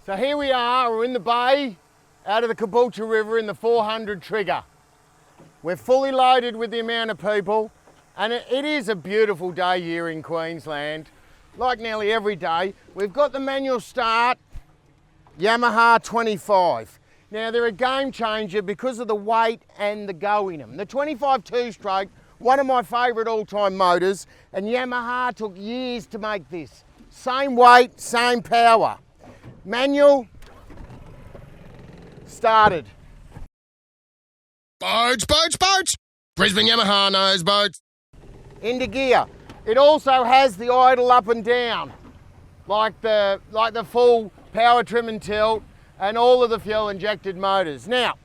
So here we are, we're in the bay, out of the Caboolture River in the 400 trigger. We're fully loaded with the amount of people, and it is a beautiful day here in Queensland, like nearly every day. We've got the manual start Yamaha 25. Now they're a game changer because of the weight and the go in them. The 25 two-stroke, one of my favourite all-time motors, and Yamaha took years to make this. Same weight, same power. Manual, started. Boats, boats, boats! Brisbane Yamaha knows boats. Into gear. It also has the idle up and down, like the full power trim and tilt, and all of the fuel injected motors. Now,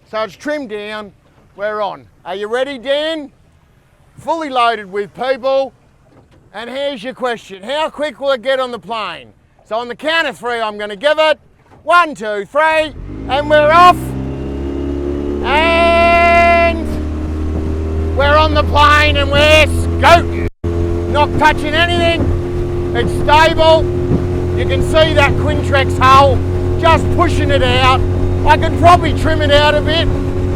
so it's trimmed down, we're on. Are you ready, Dan? Fully loaded with people, and here's your question. How quick will it get on the plane? So on the count of three, I'm gonna give it 1, 2, 3, and we're off. And we're on the plane and we're scooting. Not touching anything, it's stable. You can see that Quintrex hull, just pushing it out. I could probably trim it out a bit,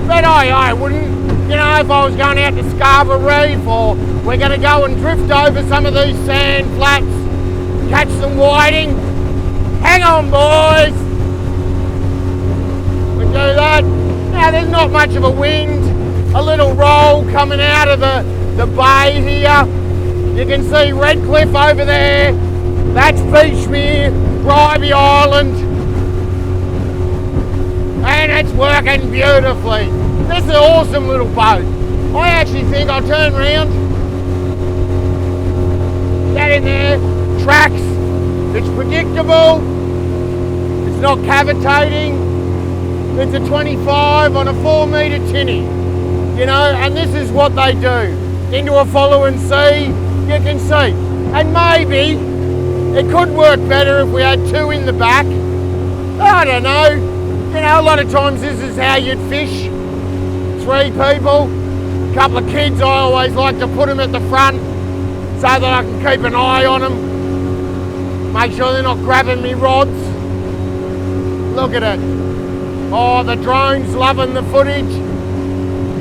but I wouldn't. You know, if I was going out to Scarborough Reef, or we're gonna go and drift over some of these sand flats, catch some whiting. Hang on, boys. We do that. Now there's not much of a wind, a little roll coming out of the bay here. You can see Redcliffe over there. That's Beachmere, Bribey Island. And it's working beautifully. This is an awesome little boat. I actually think I'll turn around. That in there, tracks. It's predictable. It's not cavitating. It's a 25 on a 4 metre tinny. You know, and this is what they do. Into a following sea, you can see. And maybe it could work better if we had two in the back. I don't know. You know, a lot of times this is how you'd fish. 3 people, a couple of kids. I always like to put them at the front so that I can keep an eye on them. Make sure they're not grabbing me rods. Look at it. Oh, the drone's loving the footage.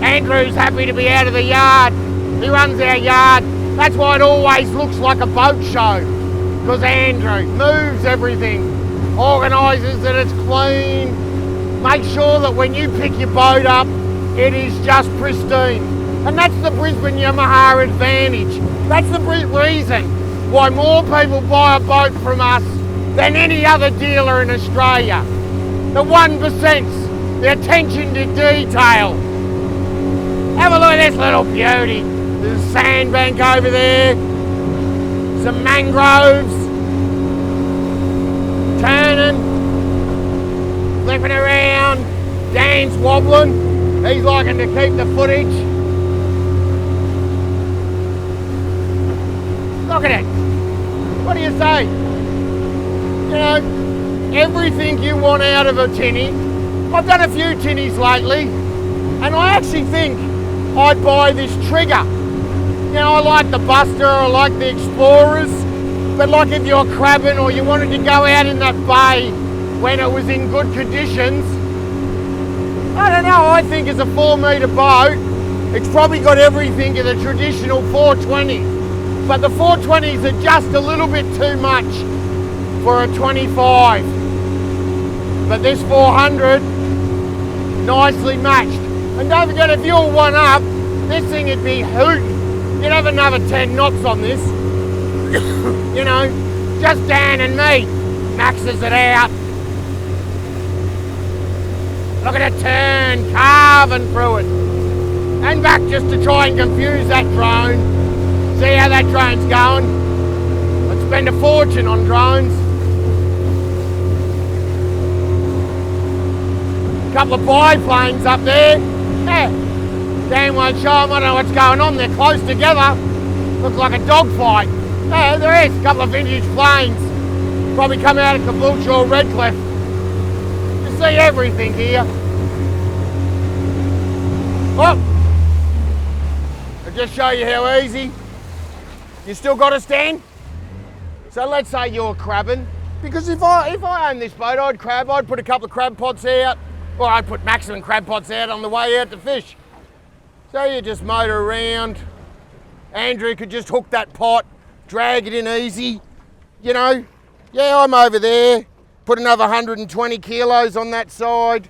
Andrew's happy to be out of the yard. He runs our yard. That's why it always looks like a boat show. Because Andrew moves everything, organises that it's clean, makes sure that when you pick your boat up, it is just pristine. And that's the Brisbane Yamaha advantage. That's the reason why more people buy a boat from us than any other dealer in Australia. The 1%, the attention to detail. Have a look at this little beauty. There's a sandbank over there, some mangroves, turning, flipping around, Dan's wobbling. He's liking to keep the footage. Look at it. What do you say? You know, everything you want out of a tinny. I've done a few tinnies lately, and I actually think I'd buy this trigger. You know, I like the Buster, I like the Explorers, but like if you're crabbing or you wanted to go out in that bay when it was in good conditions, I don't know, I think it's a 4 metre boat. It's probably got everything in the traditional 420. But the 420s are just a little bit too much for a 25. But this 400, nicely matched. And don't forget, if you're one up, this thing would be hooting. You'd have another 10 knots on this. You know, just Dan and me maxes it out. Look at it turn, carving through it. And back just to try and confuse that drone. See how that drone's going? Let's spend a fortune on drones. A couple of biplanes up there. Yeah. Dan won't show them, I don't know what's going on. They're close together. Looks like a dogfight. Yeah, there is a couple of vintage planes. Probably come out of Caboolture or Redcliffe. You see everything here. Oh! I'll just show you how easy. You still got to stand? So let's say you're crabbing Because if I owned this boat, I'd put a couple of crab pots out, or I'd put maximum crab pots out on the way out to fish. So you just motor around. Andrew could just hook that pot, drag it in easy, you know. Yeah, I'm over there, put another 120 kilos on that side.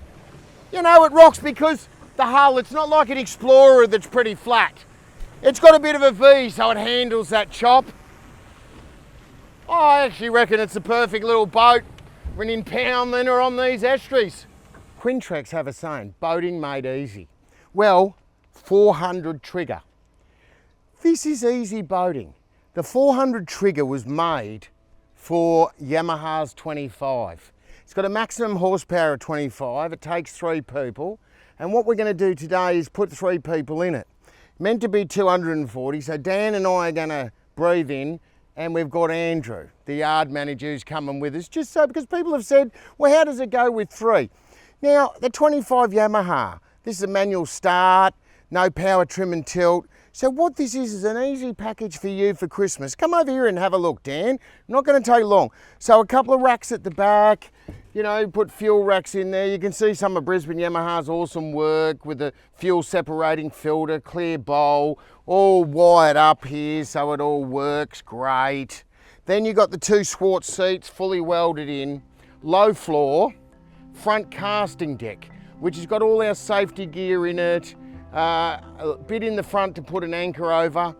You know, it rocks because the hull, it's not like an Explorer that's pretty flat. It's got a bit of a V, so it handles that chop. I actually reckon it's a perfect little boat for an impoundment on these estuaries. Quintrex have a saying, boating made easy. Well, 400 trigger. This is easy boating. The 400 trigger was made for Yamaha's 25. It's got a maximum horsepower of 25. It takes 3 people. And what we're going to do today is put 3 people in it. Meant to be 240, so Dan and I are going to breathe in, and we've got Andrew, the yard manager, who's coming with us, just so, because people have said, well, how does it go with 3? Now, the 25 Yamaha, this is a manual start, no power trim and tilt. So what this is an easy package for you for Christmas. Come over here and have a look, Dan. Not going to take long. So a couple of racks at the back, you know, put fuel racks in there. You can see some of Brisbane Yamaha's awesome work with the fuel separating filter, clear bowl, all wired up here so it all works great. Then you've got the 2 Schwartz seats fully welded in, low floor, front casting deck, which has got all our safety gear in it, a bit in the front to put an anchor over.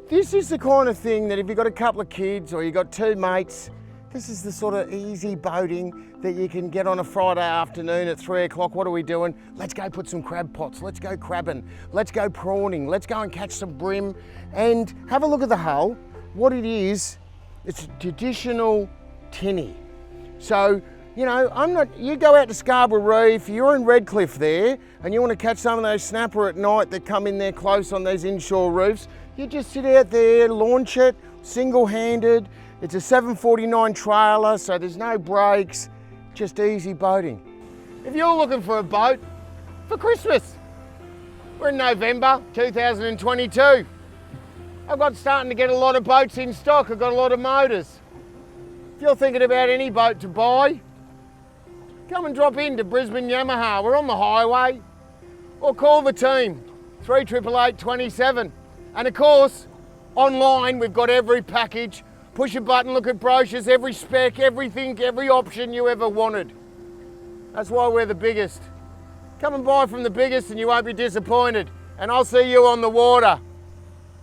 This is the kind of thing that if you've got a couple of kids or you've got 2 mates, this is the sort of easy boating that you can get on a Friday afternoon at 3 o'clock. What are we doing? Let's go put some crab pots. Let's go crabbing. Let's go prawning. Let's go and catch some bream. And have a look at the hull. What it is, it's a traditional tinny. So, you know, you go out to Scarborough Reef, you're in Redcliffe there, and you want to catch some of those snapper at night that come in there close on those inshore roofs, you just sit out there, launch it, single-handed. It's a 749 trailer, so there's no brakes, just easy boating. If you're looking for a boat for Christmas, we're in November 2022. I've got starting to get a lot of boats in stock. I've got a lot of motors. If you're thinking about any boat to buy, come and drop into Brisbane Yamaha. We're on the highway. Or call the team, 3888 27. And of course, online we've got every package. Push a button, look at brochures, every spec, everything, every option you ever wanted. That's why we're the biggest. Come and buy from the biggest and you won't be disappointed. And I'll see you on the water.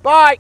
Bye.